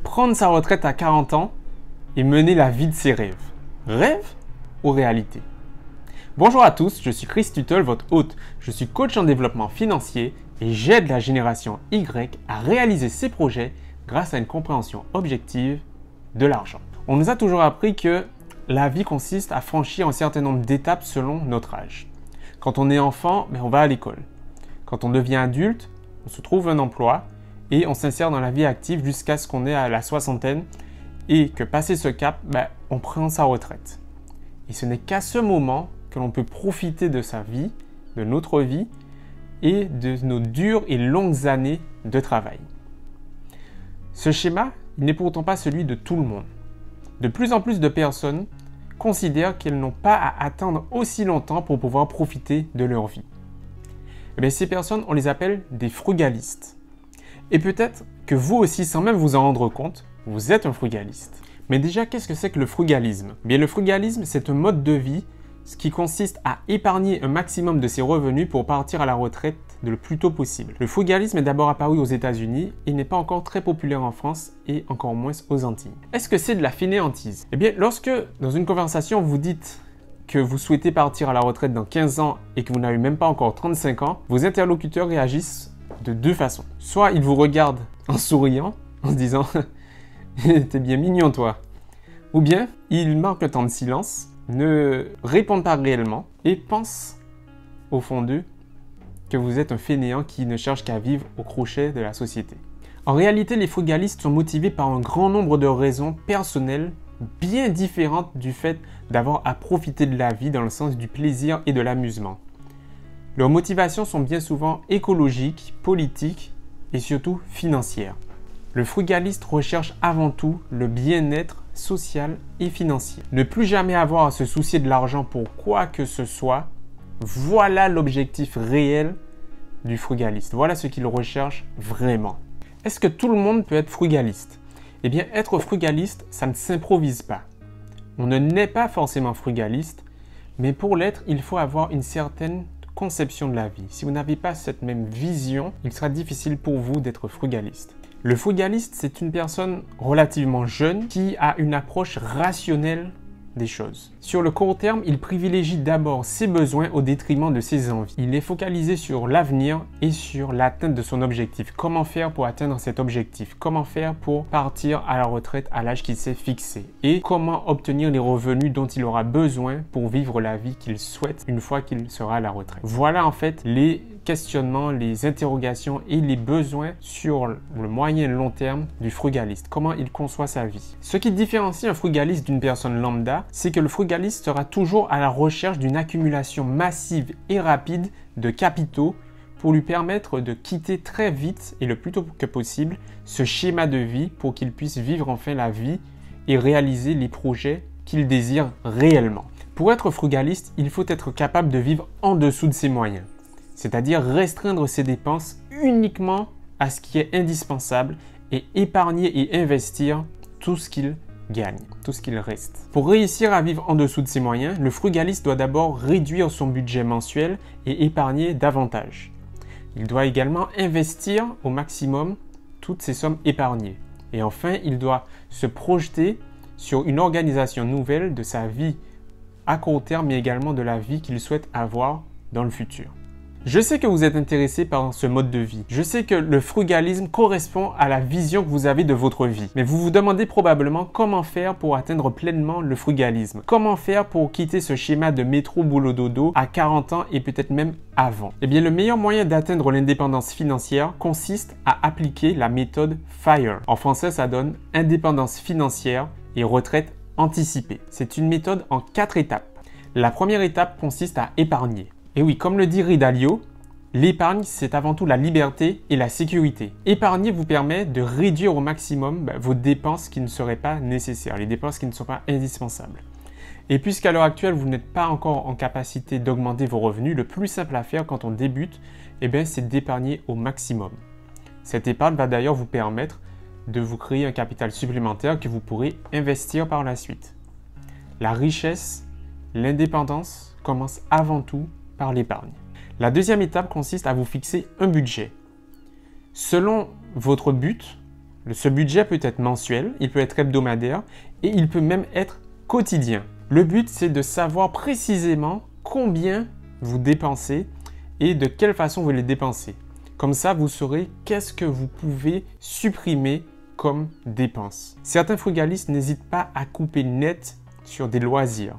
prendre sa retraite à 40 ans et mener la vie de ses rêves. Rêve ou réalité? Bonjour à tous, je suis Chris Tuttle, votre hôte. Je suis coach en développement financier et j'aide la génération Y à réaliser ses projets grâce à une compréhension objective de l'argent. On nous a toujours appris que la vie consiste à franchir un certain nombre d'étapes selon notre âge. Quand on est enfant, on va à l'école. Quand on devient adulte, on se trouve un emploi et on s'insère dans la vie active jusqu'à ce qu'on ait à la soixantaine et que passé ce cap, on prend sa retraite. Et ce n'est qu'à ce moment que l'on peut profiter de sa vie, de notre vie et de nos dures et longues années de travail. Ce schéma, il n'est pourtant pas celui de tout le monde. De plus en plus de personnes considèrent qu'elles n'ont pas à attendre aussi longtemps pour pouvoir profiter de leur vie. Ces personnes, on les appelle des frugalistes. Et peut-être que vous aussi, sans même vous en rendre compte, vous êtes un frugaliste. Mais déjà, qu'est-ce que c'est que le frugalisme? Le frugalisme, c'est un mode de vie qui consiste à épargner un maximum de ses revenus pour partir à la retraite le plus tôt possible. Le frugalisme est d'abord apparu aux États-Unis et n'est pas encore très populaire en France et encore moins aux Antilles. Est-ce que c'est de la fainéantise? Lorsque dans une conversation vous dites que vous souhaitez partir à la retraite dans 15 ans et que vous n'avez même pas encore 35 ans, vos interlocuteurs réagissent de deux façons. Soit ils vous regardent en souriant, en se disant « T'es bien mignon toi », ou bien ils marquent un temps de silence, ne répondent pas réellement et pensent au fond d'eux que vous êtes un fainéant qui ne cherche qu'à vivre au crochet de la société. En réalité, les frugalistes sont motivés par un grand nombre de raisons personnelles bien différentes du fait d'avoir à profiter de la vie dans le sens du plaisir et de l'amusement. Leurs motivations sont bien souvent écologiques, politiques et surtout financières. Le frugaliste recherche avant tout le bien-être social et financier. Ne plus jamais avoir à se soucier de l'argent pour quoi que ce soit, voilà l'objectif réel du frugaliste. Voilà ce qu'il recherche vraiment. Est-ce que tout le monde peut être frugaliste? Être frugaliste, ça ne s'improvise pas. On ne naît pas forcément frugaliste, mais pour l'être, il faut avoir une certaine conception de la vie. Si vous n'avez pas cette même vision, il sera difficile pour vous d'être frugaliste. Le frugaliste, c'est une personne relativement jeune qui a une approche rationnelle des choses. Sur le court terme, il privilégie d'abord ses besoins au détriment de ses envies. Il est focalisé sur l'avenir et sur l'atteinte de son objectif. Comment faire pour atteindre cet objectif? Comment faire pour partir à la retraite à l'âge qu'il s'est fixé? Et comment obtenir les revenus dont il aura besoin pour vivre la vie qu'il souhaite une fois qu'il sera à la retraite? Voilà en fait les questionnements, les interrogations et les besoins sur le moyen et le long terme du frugaliste. Comment il conçoit sa vie. Ce qui différencie un frugaliste d'une personne lambda, c'est que le frugaliste sera toujours à la recherche d'une accumulation massive et rapide de capitaux pour lui permettre de quitter très vite et le plus tôt que possible ce schéma de vie pour qu'il puisse vivre enfin la vie et réaliser les projets qu'il désire réellement. Pour être frugaliste, il faut être capable de vivre en dessous de ses moyens, c'est-à-dire restreindre ses dépenses uniquement à ce qui est indispensable et épargner et investir tout ce qu'il gagne, tout ce qu'il reste. Pour réussir à vivre en dessous de ses moyens, le frugaliste doit d'abord réduire son budget mensuel et épargner davantage. Il doit également investir au maximum toutes ces sommes épargnées. Et enfin, il doit se projeter sur une organisation nouvelle de sa vie à court terme, mais également de la vie qu'il souhaite avoir dans le futur. Je sais que vous êtes intéressé par ce mode de vie. Je sais que le frugalisme correspond à la vision que vous avez de votre vie. Mais vous vous demandez probablement comment faire pour atteindre pleinement le frugalisme. Comment faire pour quitter ce schéma de métro boulot dodo à 40 ans et peut-être même avant. Le meilleur moyen d'atteindre l'indépendance financière consiste à appliquer la méthode FIRE. En français, ça donne indépendance financière et retraite anticipée. C'est une méthode en 4 étapes. La première étape consiste à épargner. Et oui, comme le dit Ray Dalio, l'épargne, c'est avant tout la liberté et la sécurité. Épargner vous permet de réduire au maximum vos dépenses qui ne seraient pas nécessaires, les dépenses qui ne sont pas indispensables. Et puisqu'à l'heure actuelle, vous n'êtes pas encore en capacité d'augmenter vos revenus, le plus simple à faire quand on débute, c'est d'épargner au maximum. Cette épargne va d'ailleurs vous permettre de vous créer un capital supplémentaire que vous pourrez investir par la suite. La richesse, l'indépendance commencent avant tout par l'épargne. La deuxième étape consiste à vous fixer un budget. Selon votre but, Ce budget peut être mensuel, il peut être hebdomadaire et il peut même être quotidien. Le but, c'est de savoir précisément combien vous dépensez et de quelle façon vous les dépensez. Comme ça, vous saurez qu'est-ce que vous pouvez supprimer comme dépenses. Certains frugalistes n'hésitent pas à couper net sur des loisirs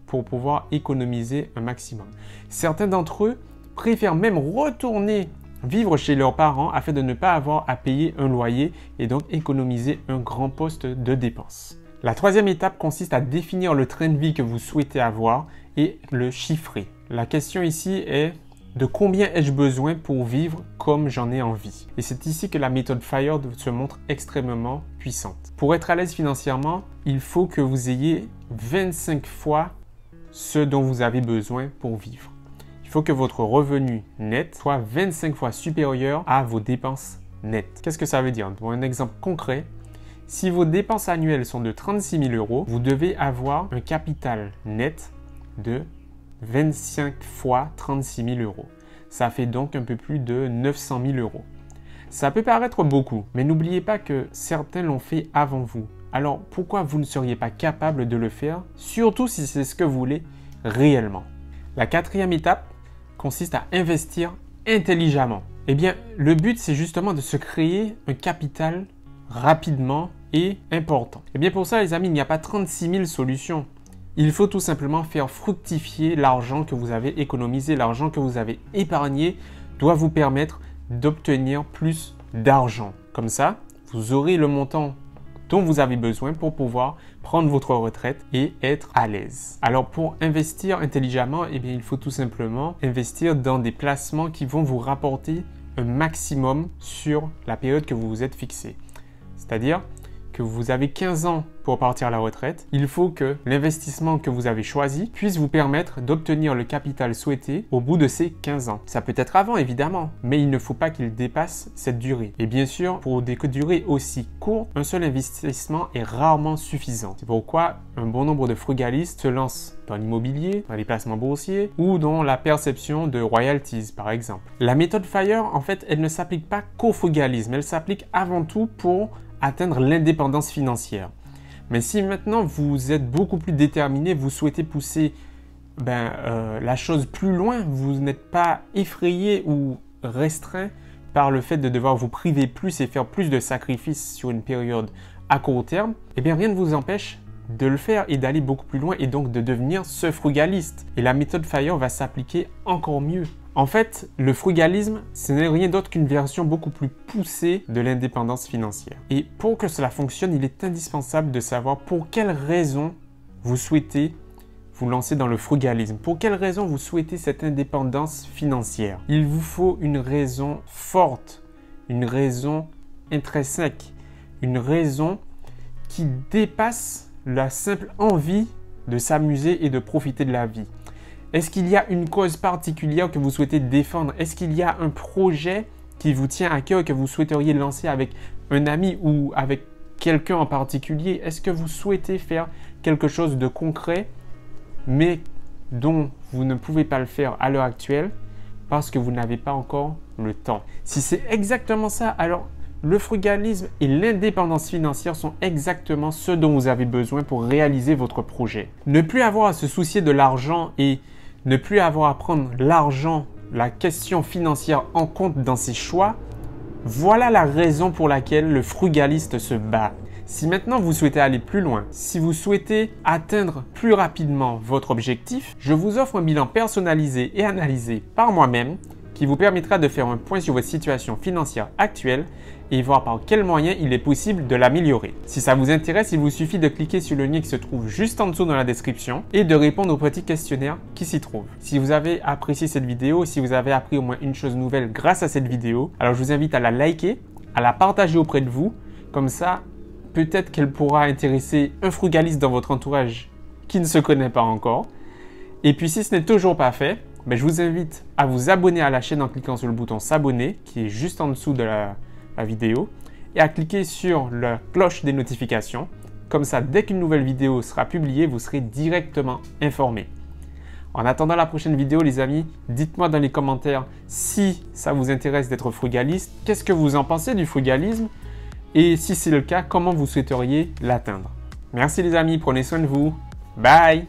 pour pouvoir économiser un maximum. Certains d'entre eux préfèrent même retourner vivre chez leurs parents afin de ne pas avoir à payer un loyer et donc économiser un grand poste de dépenses. La troisième étape consiste à définir le train de vie que vous souhaitez avoir et le chiffrer. La question ici est de combien ai-je besoin pour vivre comme j'en ai envie? Et c'est ici que la méthode FIRE se montre extrêmement puissante. Pour être à l'aise financièrement, il faut que vous ayez 25 fois ce dont vous avez besoin pour vivre. Il faut que votre revenu net soit 25 fois supérieur à vos dépenses nettes. Qu'est-ce que ça veut dire? Pour un exemple concret, si vos dépenses annuelles sont de 36 000 €, vous devez avoir un capital net de 25 fois 36 000 €. Ça fait donc un peu plus de 900 000 €. Ça peut paraître beaucoup, mais n'oubliez pas que certains l'ont fait avant vous. Alors pourquoi vous ne seriez pas capable de le faire, surtout si c'est ce que vous voulez réellement? La quatrième étape consiste à investir intelligemment. Eh bien, le but, c'est justement de se créer un capital rapidement et important. Eh bien, pour ça, les amis, il n'y a pas 36 000 solutions. Il faut tout simplement faire fructifier l'argent que vous avez économisé, l'argent que vous avez épargné doit vous permettre d'obtenir plus d'argent. Comme ça, vous aurez le montant dont vous avez besoin pour pouvoir prendre votre retraite et être à l'aise. Alors pour investir intelligemment, eh bien, il faut tout simplement investir dans des placements qui vont vous rapporter un maximum sur la période que vous vous êtes fixé. C'est-à-dire que vous avez 15 ans pour partir à la retraite, il faut que l'investissement que vous avez choisi puisse vous permettre d'obtenir le capital souhaité au bout de ces 15 ans. Ça peut être avant évidemment, mais il ne faut pas qu'il dépasse cette durée. Et bien sûr, pour des durées aussi courtes, un seul investissement est rarement suffisant. C'est pourquoi un bon nombre de frugalistes se lancent dans l'immobilier, dans les placements boursiers ou dans la perception de royalties par exemple. La méthode FIRE, en fait, elle ne s'applique pas qu'au frugalisme, elle s'applique avant tout pour atteindre l'indépendance financière. Mais si maintenant vous êtes beaucoup plus déterminé, vous souhaitez pousser la chose plus loin, vous n'êtes pas effrayé ou restreint par le fait de devoir vous priver plus et faire plus de sacrifices sur une période à court terme, eh bien rien ne vous empêche de le faire et d'aller beaucoup plus loin et donc de devenir ce frugaliste. Et la méthode FIRE va s'appliquer encore mieux. En fait, le frugalisme, ce n'est rien d'autre qu'une version beaucoup plus poussée de l'indépendance financière. Et pour que cela fonctionne, il est indispensable de savoir pour quelles raisons vous souhaitez vous lancer dans le frugalisme. Pour quelles raisons vous souhaitez cette indépendance financière? Il vous faut une raison forte, une raison intrinsèque, une raison qui dépasse la simple envie de s'amuser et de profiter de la vie. Est-ce qu'il y a une cause particulière que vous souhaitez défendre? Est-ce qu'il y a un projet qui vous tient à cœur, que vous souhaiteriez lancer avec un ami ou avec quelqu'un en particulier? Est-ce que vous souhaitez faire quelque chose de concret, mais dont vous ne pouvez pas le faire à l'heure actuelle parce que vous n'avez pas encore le temps? Si c'est exactement ça, alors le frugalisme et l'indépendance financière sont exactement ce dont vous avez besoin pour réaliser votre projet. Ne plus avoir à se soucier de l'argent et ne plus avoir à prendre l'argent, la question financière en compte dans ses choix, voilà la raison pour laquelle le frugaliste se bat. Si maintenant vous souhaitez aller plus loin, si vous souhaitez atteindre plus rapidement votre objectif, je vous offre un bilan personnalisé et analysé par moi-même qui vous permettra de faire un point sur votre situation financière actuelle et voir par quels moyens il est possible de l'améliorer. Si ça vous intéresse, il vous suffit de cliquer sur le lien qui se trouve juste en dessous dans la description et de répondre au petit questionnaire qui s'y trouve. Si vous avez apprécié cette vidéo, si vous avez appris au moins une chose nouvelle grâce à cette vidéo, alors je vous invite à la liker, à la partager auprès de vous. Comme ça, peut-être qu'elle pourra intéresser un frugaliste dans votre entourage qui ne se connaît pas encore. Et puis si ce n'est toujours pas fait, je vous invite à vous abonner à la chaîne en cliquant sur le bouton s'abonner qui est juste en dessous de la vidéo et à cliquer sur la cloche des notifications. Comme ça, dès qu'une nouvelle vidéo sera publiée, vous serez directement informé. En attendant la prochaine vidéo, les amis, dites-moi dans les commentaires si ça vous intéresse d'être frugaliste. Qu'est-ce que vous en pensez du frugalisme? Et si c'est le cas, comment vous souhaiteriez l'atteindre? Merci les amis, prenez soin de vous. Bye!